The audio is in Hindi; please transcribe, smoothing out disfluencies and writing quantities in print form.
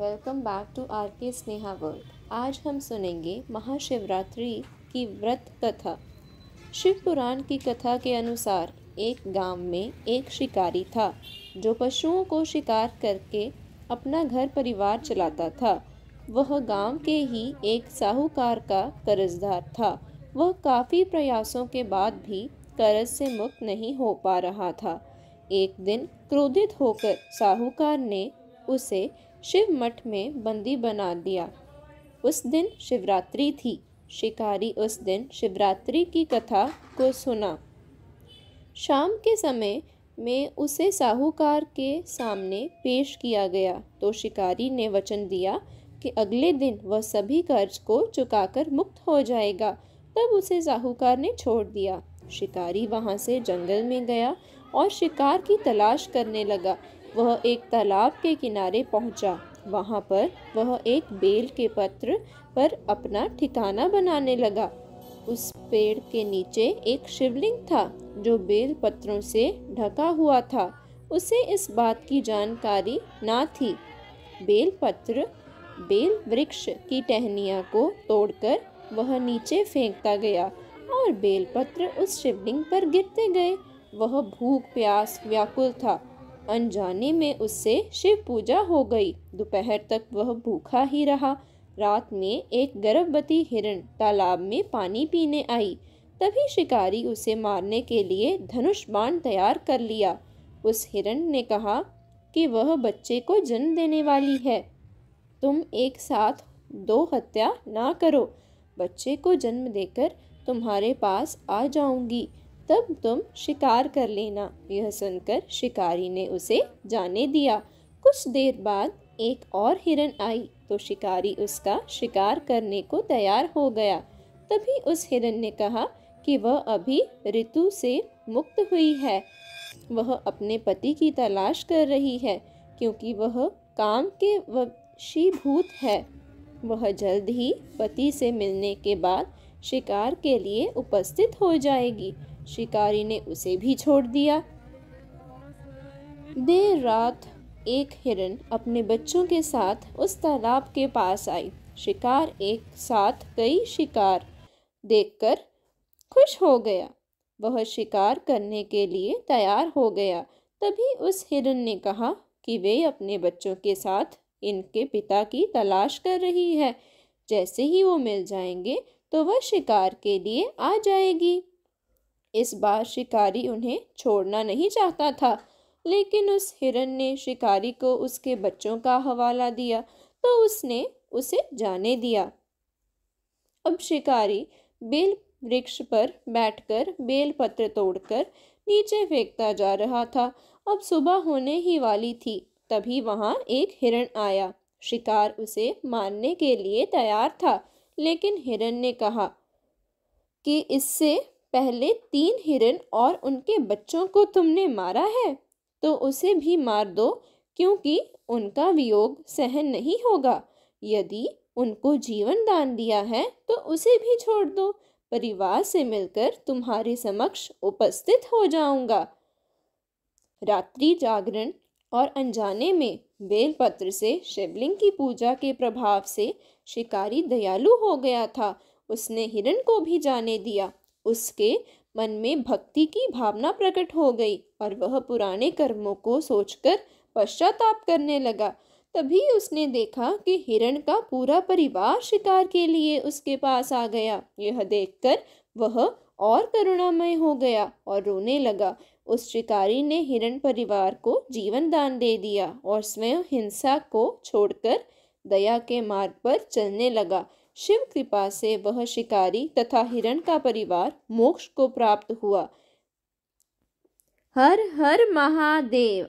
वेलकम बैक टू आर के स्नेहा वर्ल्ड। आज हम सुनेंगे महाशिवरात्रि की व्रत कथा। शिव पुराण की कथा के अनुसार एक गांव में एक शिकारी था जो पशुओं को शिकार करके अपना घर परिवार चलाता था। वह गांव के ही एक साहूकार का कर्जदार था। वह काफ़ी प्रयासों के बाद भी कर्ज से मुक्त नहीं हो पा रहा था। एक दिन क्रोधित होकर साहूकार ने उसे शिव मठ में बंदी बना दिया। उस दिन शिवरात्रि थी। शिकारी उस दिन शिवरात्रि की कथा को सुना। शाम के समय में उसे साहूकार के सामने पेश किया गया तो शिकारी ने वचन दिया कि अगले दिन वह सभी कर्ज को चुकाकर मुक्त हो जाएगा। तब उसे साहूकार ने छोड़ दिया। शिकारी वहां से जंगल में गया और शिकार की तलाश करने लगा। वह एक तालाब के किनारे पहुंचा। वहां पर वह एक बेल के पत्र पर अपना ठिकाना बनाने लगा। उस पेड़ के नीचे एक शिवलिंग था जो बेल पत्रों से ढका हुआ था। उसे इस बात की जानकारी ना थी। बेल पत्र बेल वृक्ष की टहनियों को तोड़कर वह नीचे फेंकता गया और बेलपत्र उस शिवलिंग पर गिरते गए। वह भूख प्यास व्याकुल था। अनजाने में उससे शिव पूजा हो गई। दोपहर तक वह भूखा ही रहा। रात में एक गर्भवती हिरण तालाब में पानी पीने आई। तभी शिकारी उसे मारने के लिए धनुष बाण तैयार कर लिया। उस हिरण ने कहा कि वह बच्चे को जन्म देने वाली है। तुम एक साथ 2 हत्या ना करो। बच्चे को जन्म देकर तुम्हारे पास आ जाऊंगी, तब तुम शिकार कर लेना। यह सुनकर शिकारी ने उसे जाने दिया। कुछ देर बाद एक और हिरण आई तो शिकारी उसका शिकार करने को तैयार हो गया। तभी उस हिरण ने कहा कि वह अभी ऋतु से मुक्त हुई है। वह अपने पति की तलाश कर रही है क्योंकि वह काम के वशीभूत है। वह जल्द ही पति से मिलने के बाद शिकार के लिए उपस्थित हो जाएगी। शिकारी ने उसे भी छोड़ दिया। देर रात एक हिरण अपने बच्चों के साथ उस तालाब के पास आई। शिकार एक साथ कई शिकार देखकर खुश हो गया। वह शिकार करने के लिए तैयार हो गया। तभी उस हिरण ने कहा कि वे अपने बच्चों के साथ इनके पिता की तलाश कर रही है। जैसे ही वो मिल जाएंगे तो वह शिकार के लिए आ जाएगी। इस बार शिकारी उन्हें छोड़ना नहीं चाहता था, लेकिन उस हिरण ने शिकारी को उसके बच्चों का हवाला दिया तो उसने उसे जाने दिया। अब शिकारी बेल वृक्ष पर बैठकर बेल पत्र तोड़कर नीचे फेंकता जा रहा था। अब सुबह होने ही वाली थी। तभी वहां एक हिरण आया। शिकार उसे मारने के लिए तैयार था, लेकिन हिरण ने कहा कि इससे पहले 3 हिरण और उनके बच्चों को तुमने मारा है तो उसे भी मार दो, क्योंकि उनका वियोग सहन नहीं होगा। यदि उनको जीवन दान दिया है तो उसे भी छोड़ दो। परिवार से मिलकर तुम्हारे समक्ष उपस्थित हो जाऊंगा। रात्रि जागरण और अनजाने में बेलपत्र से शिवलिंग की पूजा के प्रभाव से शिकारी दयालु हो गया था। उसने हिरण को भी जाने दिया। उसके मन में भक्ति की भावना प्रकट हो गई और वह पुराने कर्मों को सोचकर पश्चाताप करने लगा। तभी उसने देखा कि हिरण का पूरा परिवार शिकार के लिए उसके पास आ गया। यह देखकर वह और करुणामय हो गया और रोने लगा। उस शिकारी ने हिरण परिवार को जीवन दान दे दिया और स्वयं हिंसा को छोड़कर दया के मार्ग पर चलने लगा। शिव कृपा से वह शिकारी तथा हिरण का परिवार मोक्ष को प्राप्त हुआ। हर हर महादेव।